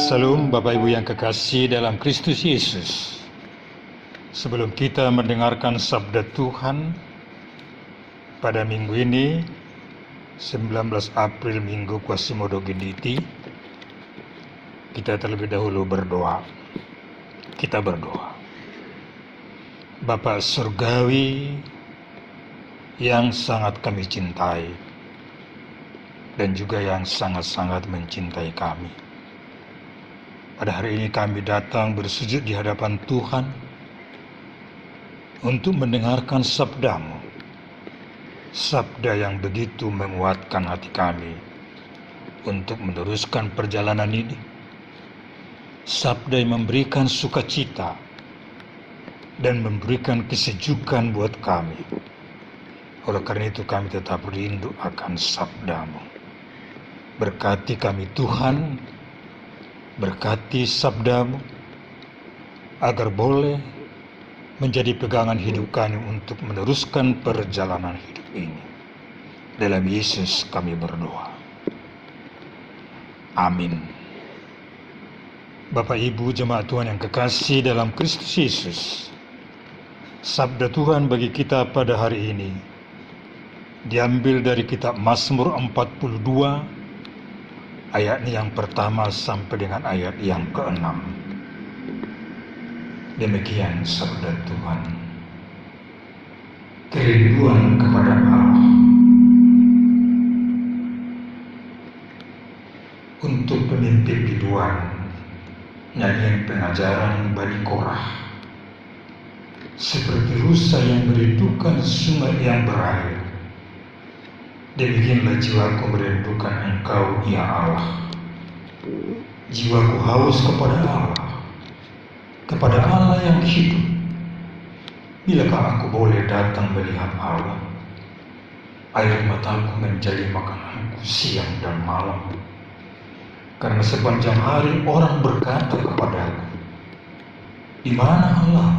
Salam Bapak Ibu yang kekasih dalam Kristus Yesus. Sebelum kita mendengarkan sabda Tuhan pada minggu ini, 19 April Minggu Quasimodo Genditi, kita terlebih dahulu berdoa. Kita berdoa. Bapa Surgawi yang sangat kami cintai dan juga yang sangat-sangat mencintai kami. Pada hari ini kami datang bersujud di hadapan Tuhan untuk mendengarkan sabda-Mu. Sabda yang begitu menguatkan hati kami untuk meneruskan perjalanan ini. Sabda yang memberikan sukacita dan memberikan kesejukan buat kami. Oleh karena itu kami tetap rindu akan sabda-Mu. Berkati kami Tuhan, berkati sabda-Mu, agar boleh menjadi pegangan hidup kami untuk meneruskan perjalanan hidup ini. Dalam Yesus kami berdoa. Amin. Bapak Ibu jemaat Tuhan yang kekasih dalam Kristus Yesus, sabda Tuhan bagi kita pada hari ini diambil dari kitab Mazmur 42, ayatnya yang pertama sampai dengan ayat yang ke-6. Demikian sabda Tuhan. Kerinduan kepada Allah. Untuk pemimpin biduan, nyanyian pengajaran Bani Korah. Seperti rusa yang merindukan sungai yang berair, demikianlah jiwaku merindukan Engkau, ya Allah. Jiwaku haus kepada Allah yang hidup. Bilakah aku boleh datang melihat Allah? Air mataku menjadi makananku siang dan malam. Karena sepanjang hari orang berkata kepadaku, di mana Allah?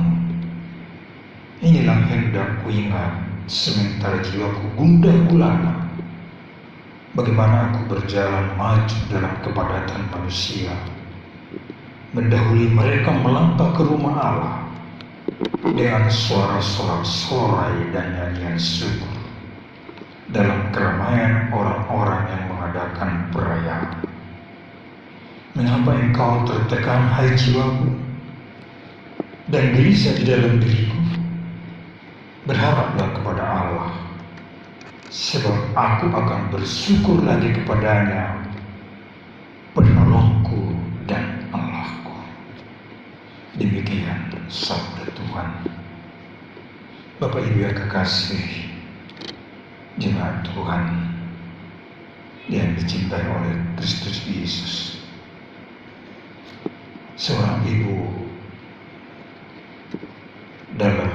Inilah hendak kuingat sementara jiwaku gundah gulana. Bagaimana aku berjalan maju dalam kepadatan manusia, mendahului mereka melangkah ke rumah Allah dengan suara sorak-sorai dan nyanyian syukur dalam keramaian orang-orang yang mengadakan perayaan. Mengapa engkau tertekan, hai jiwaku, dan gelisah di dalam diriku? Berharaplah kepada Allah, sebab aku akan bersyukur lagi kepadanya, penolongku dan Allahku. Demikian sabda Tuhan. Bapak Ibu yang kekasih, jemaat Tuhan yang dicintai oleh Kristus Yesus. Seorang ibu dalam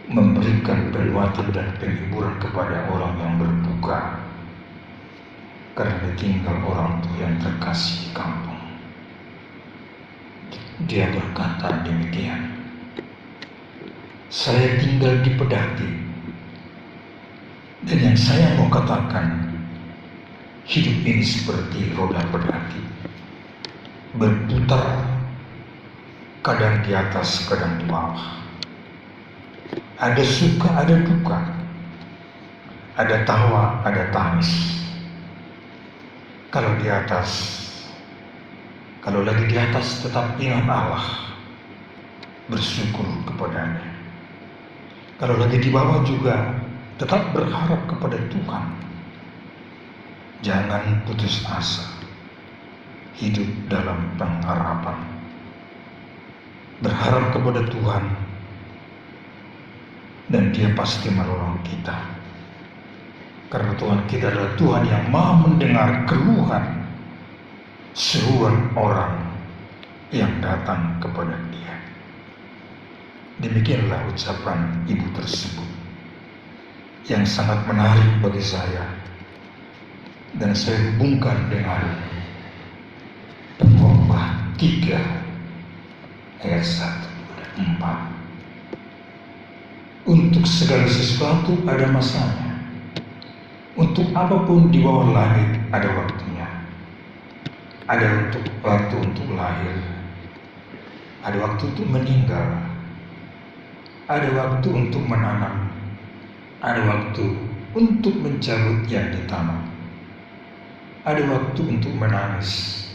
memberikan peringatan dan penghiburan kepada orang yang berduka karena ditinggal orang tua yang terkasih di kampung. Dia berkata demikian, saya tinggal di pedati, dan yang saya mau katakan, hidup ini seperti roda pedati, berputar, kadang di atas, kadang di bawah. Ada suka, ada duka, ada tawa, ada tangis. Kalau lagi di atas tetap ingat Allah, bersyukur kepadanya. Kalau lagi di bawah juga tetap berharap kepada Tuhan. Jangan putus asa, hidup dalam pengharapan, berharap kepada Tuhan, dan Dia pasti menolong kita. Karena Tuhan kita adalah Tuhan yang Maha mendengar keluhan, seruan orang yang datang kepada Dia. Demikianlah ucapan ibu tersebut yang sangat menarik bagi saya, dan saya hubungkan dengan Pengkhotbah 3 ayat 1 dan 4. Untuk segala sesuatu ada masanya, untuk apapun di bawah langit ada waktunya. Ada waktu untuk lahir, ada waktu untuk meninggal, ada waktu untuk menanam, ada waktu untuk mencabut yang ditanam, ada waktu untuk menangis,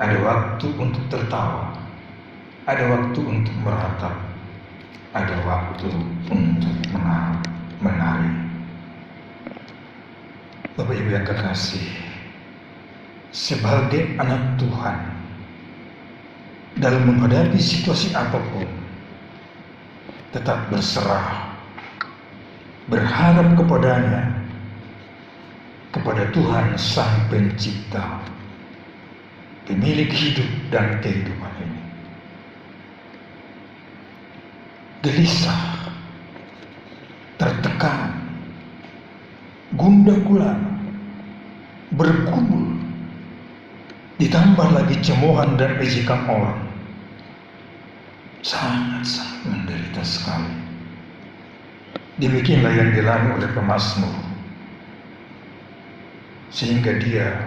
ada waktu untuk tertawa, ada waktu untuk meratap, ada waktu untuk menari. Bapak Ibu yang kekasih, sebagai anak Tuhan, dalam menghadapi situasi apapun, tetap berserah, berharap kepadanya, kepada Tuhan Sang Pencipta, pemilik hidup dan kehidupan ini. Gelisah, tertekan, gundah gulana, bergumul, ditambah lagi cemoohan dan ejekan orang, sangat-sangat menderita sekali. Demikianlah yang dialami oleh pemazmur, sehingga dia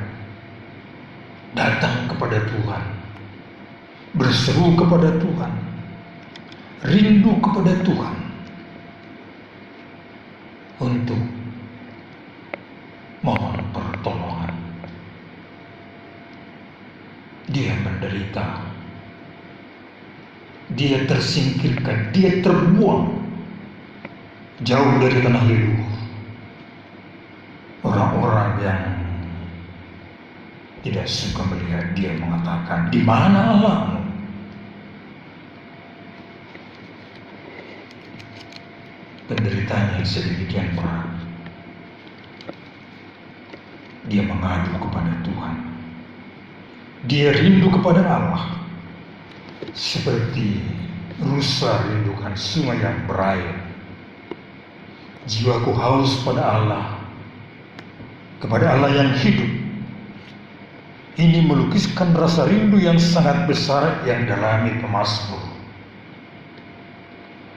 datang kepada Tuhan, berseru kepada Tuhan, rindu kepada Tuhan untuk mohon pertolongan. Dia menderita, dia tersingkirkan, dia terbuang jauh dari tanah leluhur. Orang-orang yang tidak suka melihat dia mengatakan, "Di mana Allahmu?" Penderitaannya yang sedemikian berat, dia mengadu kepada Tuhan. Dia rindu kepada Allah, seperti rusa rindukan sungai yang berair. Jiwaku haus pada Allah, kepada Allah yang hidup. Ini melukiskan rasa rindu yang sangat besar yang dialami pemazmur.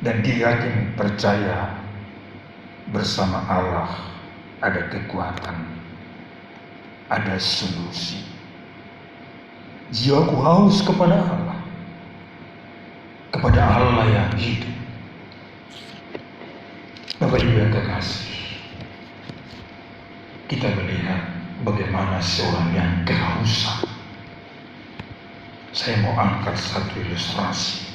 Dan dia yakin, percaya, bersama Allah ada kekuatan, ada solusi. Jiwaku haus kepada Allah, kepada Allah yang hidup. Bapak Ibu yang kekasih, kita melihat bagaimana seorang yang kehausan. Saya mau angkat satu ilustrasi.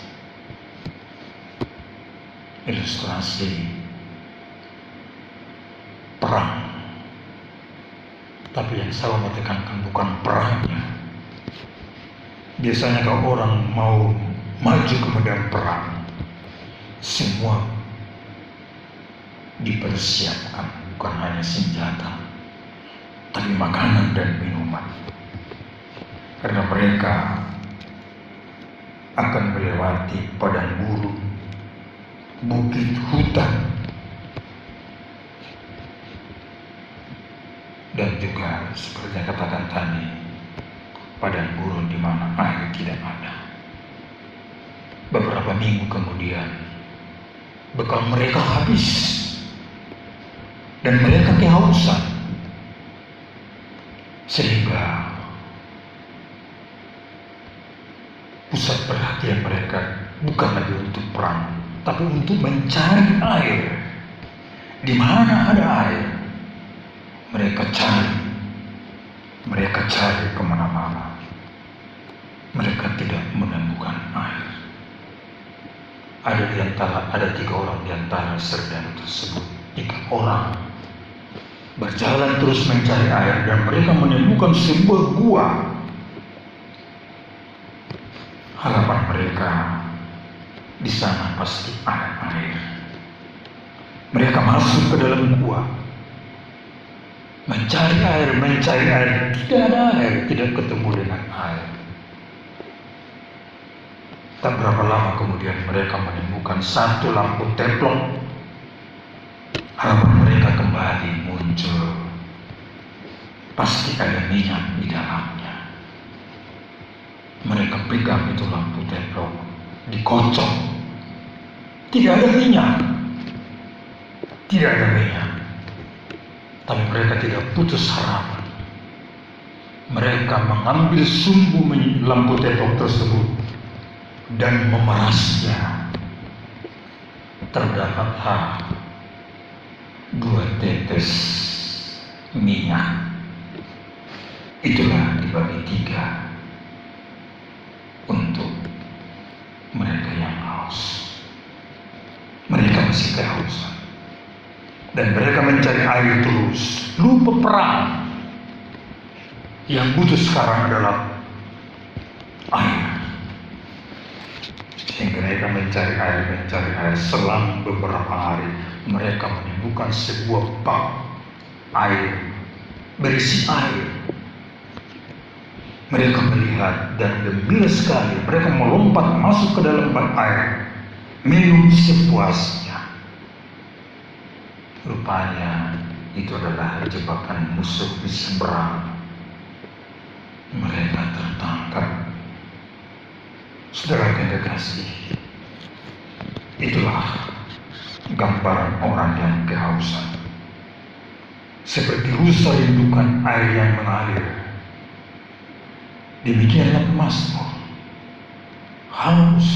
Ilustrasi perang. Tapi yang saya mau tekankan bukan perangnya. Biasanya kalau orang mau maju ke medan perang, semua dipersiapkan, bukan hanya senjata, tapi makanan dan minuman. Karena mereka akan melewati padang gurun, bukit, hutan, dan juga seperti yang katakan tadi, padang gurun di mana air tidak ada. Beberapa minggu kemudian, bekal mereka habis dan mereka kehausan, sehingga pusat perhatian mereka bukan lagi untuk perang, tapi untuk mencari air. Di mana ada air, mereka cari kemana-mana. Mereka tidak menemukan air. Ada 3 orang di antara saudara tersebut. 3 orang berjalan terus mencari air, dan mereka menemukan sebuah gua. Harapan mereka, di sana pasti ada air. Mereka masuk ke dalam gua, mencari air, tidak ada air, tidak ketemu dengan air. Tak berapa lama kemudian mereka menemukan satu lampu teplok. Harapan mereka kembali muncul, pasti ada minyak di dalamnya. Mereka pegang itu lampu teplok, dikocok, tidak ada minyak, tapi mereka tidak putus harapan. Mereka mengambil sumbu lampu tembok tersebut dan memerasnya. Terdapatlah 2 tetes minyak. Itulah dibagi 3 untuk mereka yang haus. Mereka masih kehausan dan mereka mencari air terus, lupa perang. Yang butuh sekarang adalah air. Sehingga mereka mencari air selang beberapa hari. Mereka menemukan sebuah bak air berisi air. Mereka melihat dan gembira sekali. Mereka melompat masuk ke dalam bak air, minum sepuasnya. Rupanya itu adalah jebakan musuh di seberang. Mereka tertangkap. Saudara yang kekasih, itulah gambaran orang yang kehausan. Seperti rusa rindukan air yang mengalir, demikianlah pemazmur haus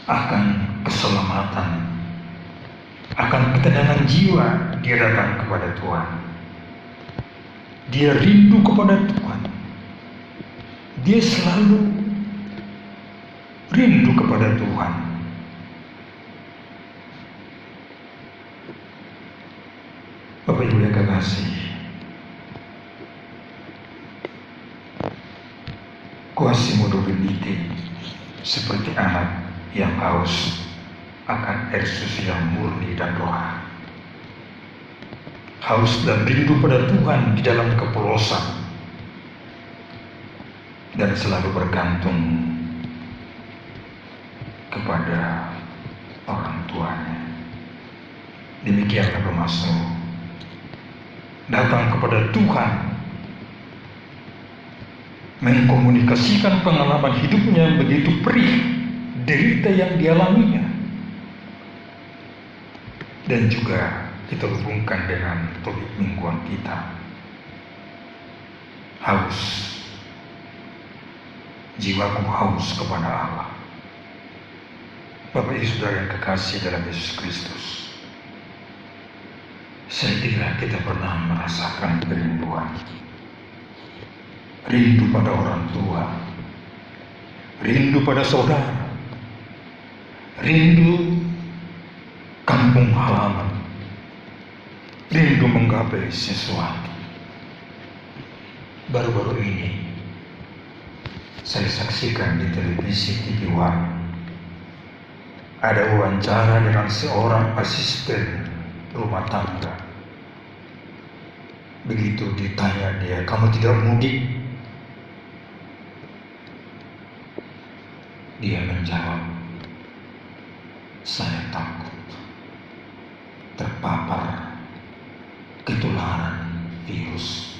akan keselamatan, akan ketenangan jiwa. Dia datang kepada Tuhan. Dia rindu kepada Tuhan. Dia selalu rindu kepada Tuhan. Bapak Ibu yang kekasih, Quasimodo Benite seperti anak yang haus akan air susu yang murni dan rohani. Haus dan rindu pada Tuhan di dalam kepolosan, dan selalu bergantung kepada orang tuanya. Demikianlah pemazmur datang kepada Tuhan, mengkomunikasikan pengalaman hidupnya yang begitu perih, derita yang dialaminya, dan juga kita hubungkan dengan topik mingguan kita, haus. Jiwaku haus kepada Allah. Bapak Ibu Saudara yang kekasih dalam Yesus Kristus, saya kira kita pernah merasakan kerinduan. Rindu pada orang tua, rindu pada saudara, rindu kampung halaman, rindu menggapai sesuatu. Baru-baru ini saya saksikan di televisi TV One ada wawancara dengan seorang asisten rumah tangga. Begitu ditanya dia, "Kamu tidak mudik?" Dia menjawab, "Saya takut terpapar ketularan virus."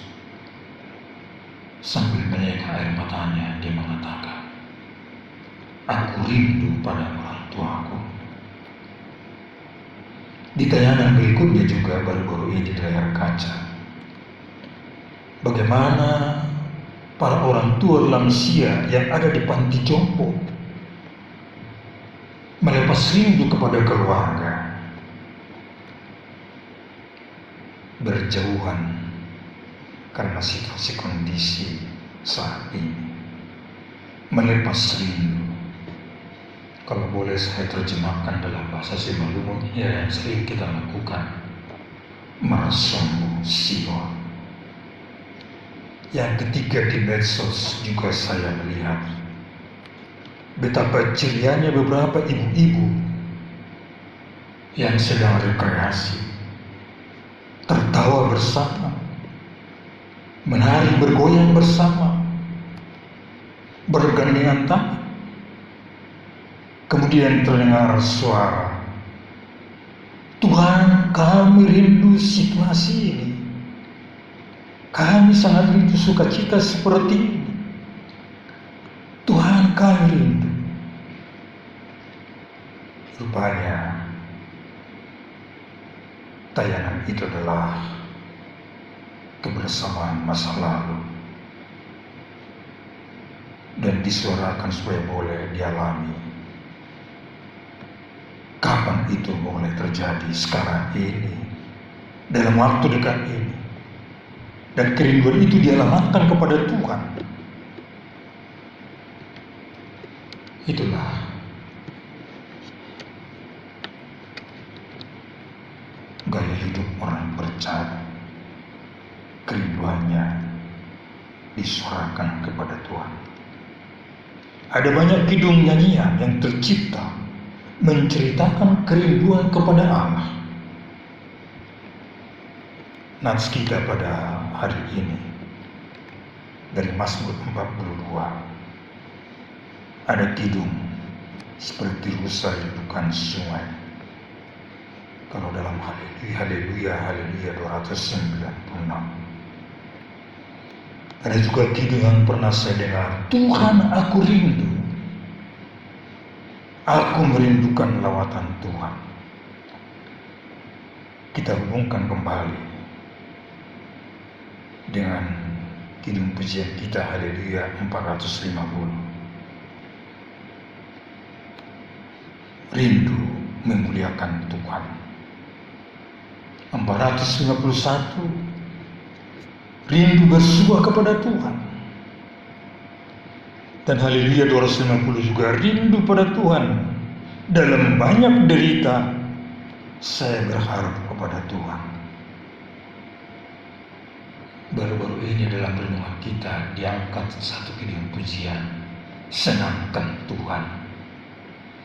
Sambil menyeka air matanya, dia mengatakan, "Aku rindu pada orang tuaku." Di tayangan berikutnya juga baru-baru ini di layar kaca, bagaimana para orang tua lansia yang ada di panti jompo melepas rindu kepada keluarga, berjauhan karena situasi kondisi saat ini, melepas rindu. Kalau boleh saya terjemahkan dalam bahasa Simalungun yang sering kita lakukan, merasombo siwa. Yang ketiga, di medsos juga saya melihat betapa cerianya beberapa ibu-ibu yang sedang rekreasi, tertawa bersama, menari bergoyang bersama, bergandengan tangan. Kemudian terdengar suara, "Tuhan, kami rindu situasi ini. Kami sangat rindu sukacita seperti ini. Tuhan, kami rindu." Rupanya tayangan itu adalah keberadaan kebersamaan masa lalu dan disuarakan supaya boleh dialami. Kapan itu boleh terjadi? Sekarang ini, dalam waktu dekat ini. Dan kerinduan itu dialamatkan kepada Tuhan. Itulah gaya hidup orang percaya. Kerinduannya disuarakan kepada Tuhan. Ada banyak kidung nyanyian yang tercipta menceritakan kerinduan kepada Allah. Nats kita pada hari ini dari Mazmur 42. Ada kidung seperti rusa rindukan sungai. Kalau dalam Haleluya 296. Ada juga kidung yang pernah saya dengar, Tuhan aku rindu. Aku merindukan lawatan Tuhan. Kita hubungkan kembali dengan kidung pujian kita Haleluya 450. Rindu memuliakan Tuhan. 451. Rindu bersua kepada Tuhan. Dan Haleluya 250 juga rindu pada Tuhan. Dalam banyak derita, saya berharap kepada Tuhan. Baru-baru ini dalam renungan kita diangkat satu kidung pujian, senangkan Tuhan.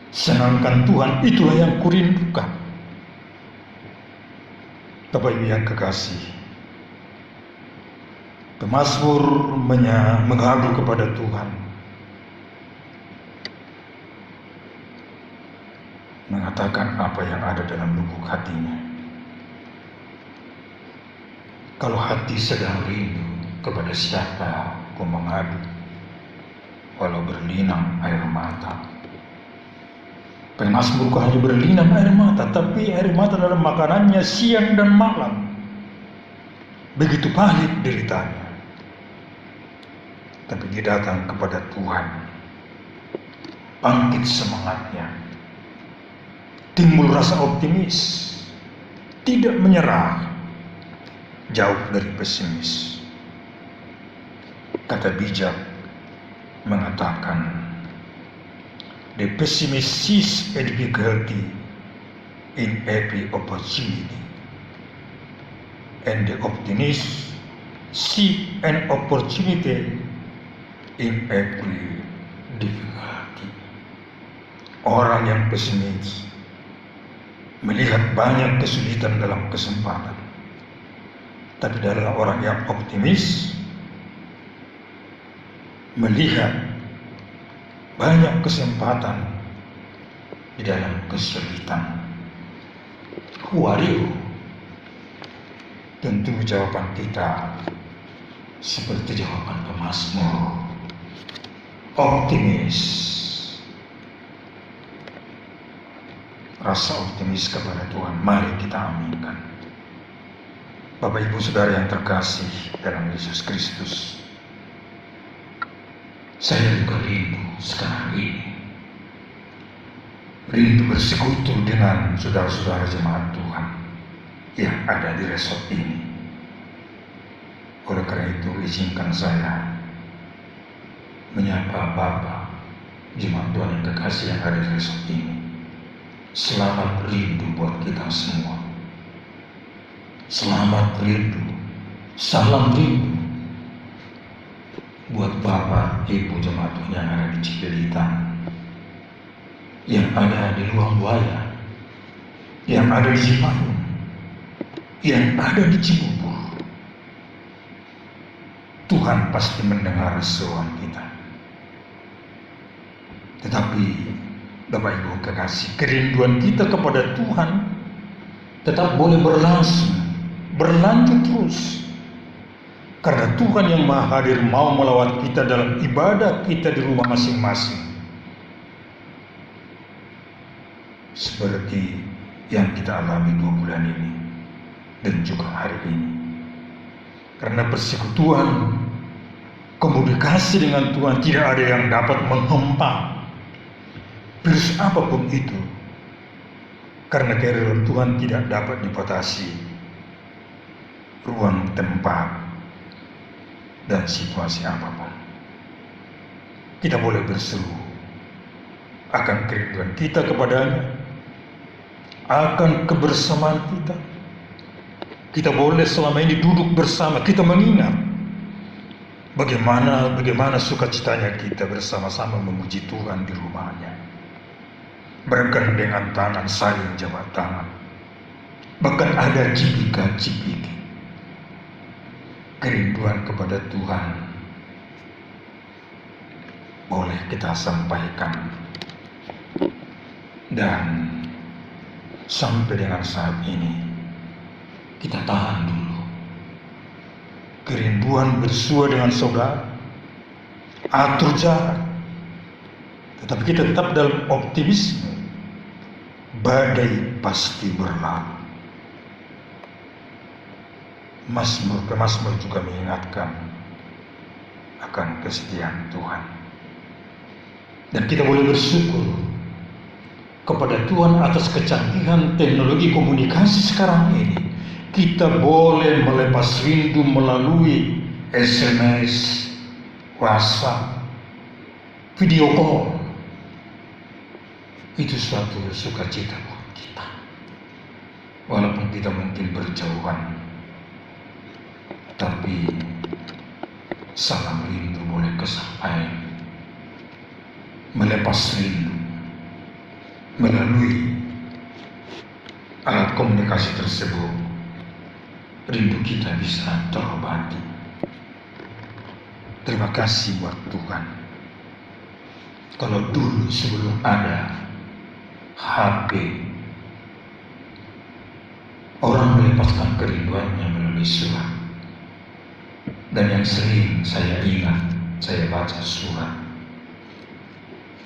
Senangkan Tuhan, itulah yang kurindukan. Bapak Ibu yang kekasih, pemazmur mengadu kepada Tuhan, mengatakan apa yang ada dalam lubuk hatinya. Kalau hati sedang rindu kepada siapa pun mengadu, walau berlinang air mata. Pemazmur bukan hanya berlinang air mata, tapi air mata dalam makanannya siang dan malam. Begitu pahit deritanya. Tapi dia datang kepada Tuhan. Bangkit semangatnya. Timbul rasa optimis. Tidak menyerah. Jauh dari pesimis. Kata bijak mengatakan, the pessimist sees a difficulty in every opportunity, and the optimist see an opportunity in every difficulty. Orang yang pesimis melihat banyak kesulitan dalam kesempatan. Tapi adalah orang yang optimis melihat banyak kesempatan di dalam kesulitan. Who are you? Tentu jawaban kita seperti jawaban pemazmur, optimis. Rasa optimis kepada Tuhan, mari kita aminkan. Bapak Ibu Saudara yang terkasih dalam Yesus Kristus, saya juga rindu sekarang ini. Rindu bersekutu dengan saudara-saudara jemaat Tuhan yang ada di resort ini. Oleh karena itu, izinkan saya menyapa Bapak jemaat Tuhan yang kekasih yang ada di resort ini. Selamat rindu buat kita semua. Selamat rindu, salam rindu buat Bapak, Ibu jemaat Tuhan yang ada di Cipelitan, yang ada di Luang Buaya, yang ada di Cipayung, yang ada di Cibubur. Tuhan pasti mendengar seruan kita. Tetapi Bapak Ibu kekasih, kerinduan kita kepada Tuhan tetap boleh berlangsung, berlanjut terus. Karena Tuhan yang Maha Hadir mau melawat kita dalam ibadah kita di rumah masing-masing. Seperti yang kita alami 2 bulan ini dan juga hari ini. Karena persekutuan, komunikasi dengan Tuhan tidak ada yang dapat menghempa virus apapun itu. Karena kehadiran Tuhan tidak dapat dibatasi ruang, tempat, dan situasi apapun. Kita boleh berseru akan kerinduan kita kepadanya, akan kebersamaan kita. Kita boleh selama ini duduk bersama, kita mengingat bagaimana sukacitanya kita bersama-sama memuji Tuhan di rumahnya. Bergandengan tangan, saling jabat tangan. Bahkan ada cipika-cipiki kerinduan kepada Tuhan boleh kita sampaikan. Dan sampai dengan saat ini kita tahan dulu kerinduan bersua dengan saudara, atur jarak, tetapi kita tetap dalam optimisme. Badai pasti berlalu. Mazmur juga mengingatkan akan kesetiaan Tuhan. Dan kita boleh bersyukur kepada Tuhan atas kecanggihan teknologi komunikasi sekarang ini. Kita boleh melepas rindu melalui SMS, WhatsApp, video call. Itu suatu sukacita buat kita. Walaupun kita mungkin berjauhan, tapi salam rindu boleh kesampaian. Melepas rindu melalui alat komunikasi tersebut, rindu kita bisa terobati. Terima kasih buat Tuhan. Kalau dulu sebelum ada HP, orang melepaskan kerinduannya melalui surat. Dan yang sering saya ingat, saya baca surat,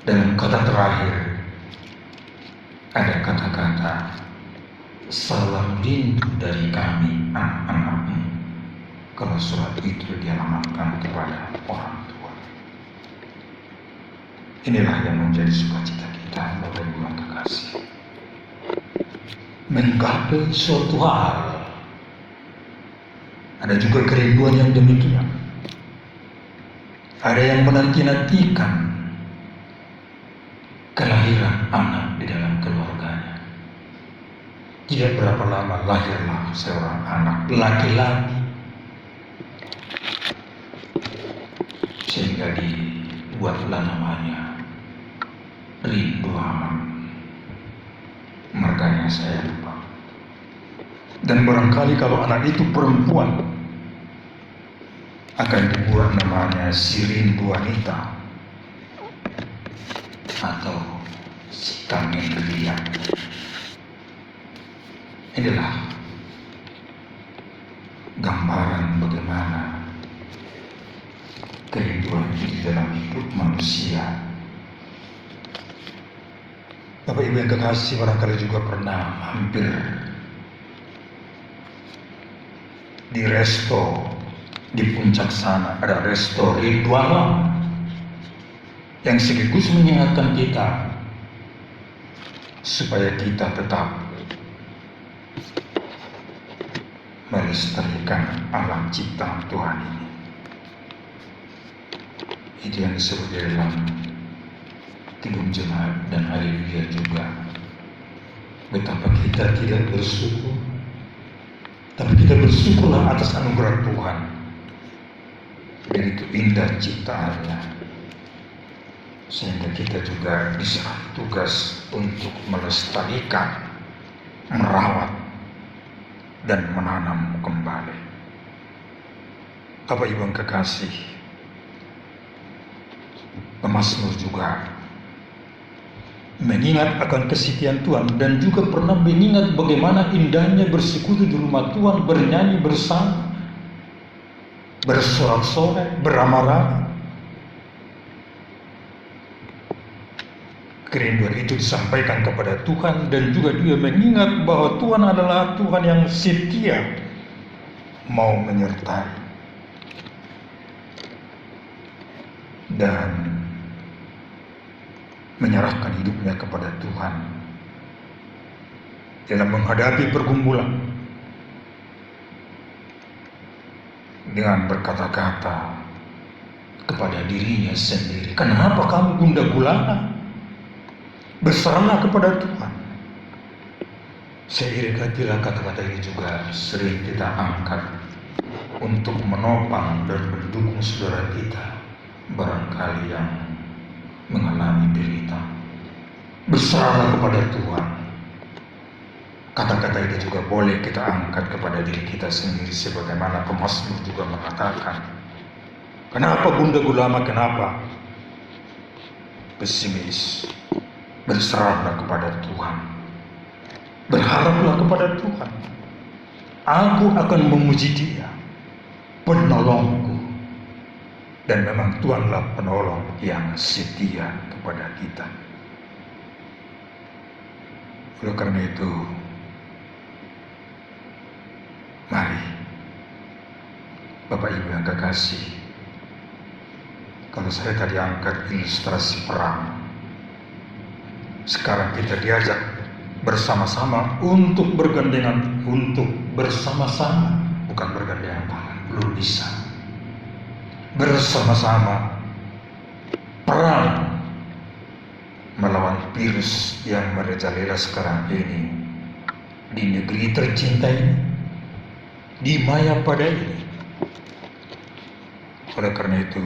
dalam kata terakhir ada kata-kata, salam rindu dari kami anak-anakmu. Kalau surat itu dialamatkan kepada orang tua. Inilah yang menjadi sukacita kita, Bapak Ibu yang kekasih. Menggapai suatu hal. Ada juga kerinduan yang demikian. Ada yang menanti-nantikan kelahiran anak di dalam keluarganya. Tidak berapa lama lahirlah seorang anak laki-laki, sehingga dibuatlah namanya Rindu Aman. Marganya saya lupa. Dan barangkali kalau anak itu perempuan, akan dibuat namanya si Rindu Wanita atau si Kambing Ria. Inilah gambaran bagaimana kerinduan itu di dalam hidup manusia. Bapak Ibu yang kekasih, barangkali juga pernah hampir di resto di puncak sana. Ada resto Ridwan yang sekaligus mengingatkan kita supaya kita tetap melestarikan alam ciptaan Tuhan ini. Itu yang disebut di dalam Kidung Jemaat dan Haleluya juga. Betapa kita tidak bersyukur, tapi kita bersyukurlah atas anugerah Tuhan. Begitu indah ciptaannya, sehingga kita juga bisa tugas untuk melestarikan, merawat, dan menanam kembali. Bapak Ibu yang kekasih, pemazmur juga mengingat akan kesetiaan Tuhan dan juga pernah mengingat bagaimana indahnya bersekutu di rumah Tuhan, bernyanyi bersama, bersorak-sorai, beramar-ramai. Kerinduan itu disampaikan kepada Tuhan dan juga dia mengingat bahwa Tuhan adalah Tuhan yang setia, mau menyertai. dan menyerahkan hidupnya kepada Tuhan dalam menghadapi pergumulan dengan berkata-kata kepada dirinya sendiri, "Kenapa kamu gundah gulana? Berserahlah kepada Tuhan." Seiring hatilah kata-kata ini juga sering kita angkat untuk menopang dan mendukung saudara kita barangkali yang mengalami derita. Berserahlah kepada Tuhan. Kata-kata ini juga boleh kita angkat kepada diri kita sendiri, sebagaimana pemazmur juga mengatakan, "Kenapa gundah gulana, kenapa pesimis? Berserahlah kepada Tuhan. Berharaplah kepada Tuhan. Aku akan memuji Dia, penolongku." Dan memang Tuhanlah penolong yang setia kepada kita. Oleh karena itu, mari Bapak Ibu yang kekasih, kalau saya tadi angkat ilustrasi perang, sekarang kita diajak bersama-sama untuk bergandengan, untuk bersama-sama, bukan bergandengan tangan, belum bisa. Bersama-sama perang melawan virus yang merajalela sekarang ini di negeri tercinta ini, di Mayapada ini. Oleh karena itu,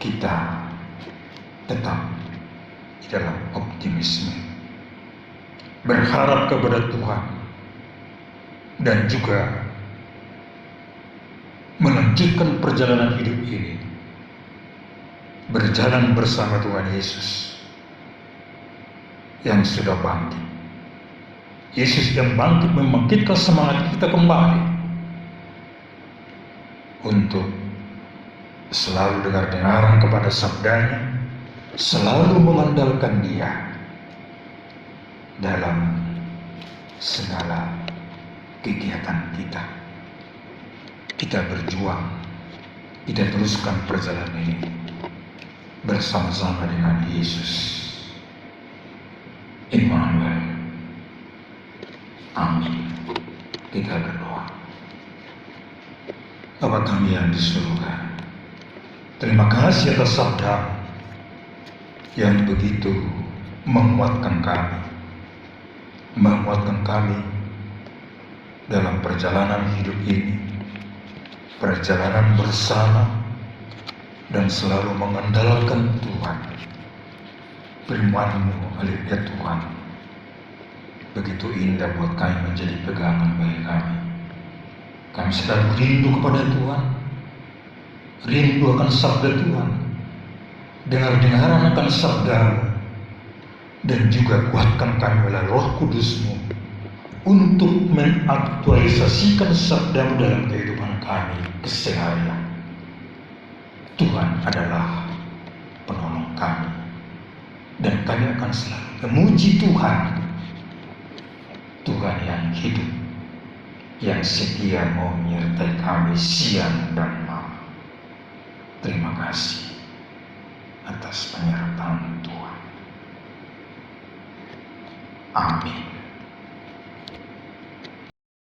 kita tetap di dalam optimisme, berharap kepada Tuhan, dan juga melanjutkan perjalanan hidup ini, berjalan bersama Tuhan Yesus yang sudah bangkit. Yesus yang bangkit membangkitkan semangat kita kembali untuk selalu dengar-dengaran kepada sabdanya, selalu mengandalkan Dia dalam segala kegiatan kita. Kita berjuang, kita teruskan perjalanan ini bersama-sama dengan Yesus Immanuel. Amin. Kita berdoa. Bapa kami yang di surga, terima kasih atas sabda yang begitu menguatkan kami dalam perjalanan hidup ini, perjalanan bersama, dan selalu mengandalkan Tuhan. Firman-Mu, haleluya Tuhan, begitu indah buat kami menjadi pegangan bagi kami. Kami selalu rindu kepada Tuhan, rindu akan sabda Tuhan, dengar-dengaran akan sabda-Mu, dan juga kuatkan kami oleh Roh Kudus-Mu untuk mengaktualisasikan sabda-Mu dalam kehidupan kami keseharian. Tuhan adalah penolong kami, dan kami akan selalu memuji Tuhan, Tuhan yang hidup, yang setia mau menyertai kami siang dan malam. Terima kasih atas penyertaan Tuhan. Amin.